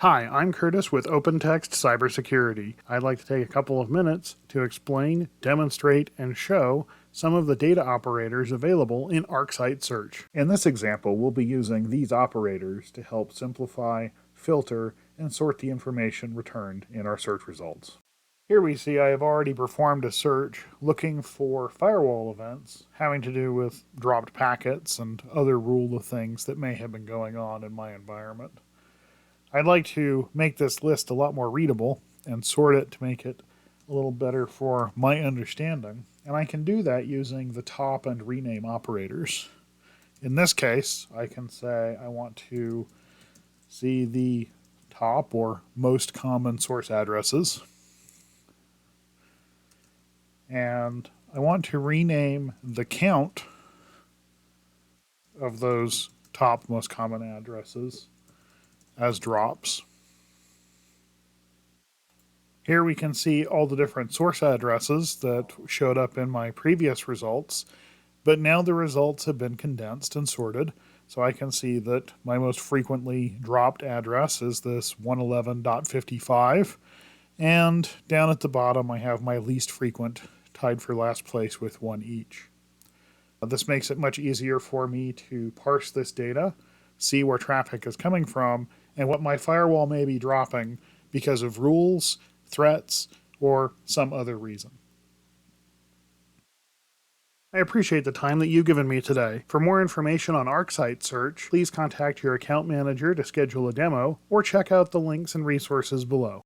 Hi, I'm Curtis with OPENTEXT CYBERSECURITY. I'd like to take a couple of minutes to explain, demonstrate, and show some of the data operators available in ArcSight Search. In this example, we'll be using these operators to help simplify, filter, and sort the information returned in our search results. Here we see I have already performed a search looking for firewall events having to do with dropped packets and other rule of things that may have been going on in my environment. I'd like to make this list a lot more readable and sort it to make it a little better for my understanding. And I can do that using the top and rename operators. In this case, I can say I want to see the top or most common source addresses. And I want to rename the count of those top most common addresses as drops. Here we can see all the different source addresses that showed up in my previous results, but now the results have been condensed and sorted, so I can see that my most frequently dropped address is this 111.55, and down at the bottom I have my least frequent, tied for last place with 1 each. This makes it much easier for me to parse this data, see where traffic is coming from, and what my firewall may be dropping because of rules, threats, or some other reason. I appreciate the time that you've given me today. For more information on ArcSight Search, please contact your account manager to schedule a demo, or check out the links and resources below.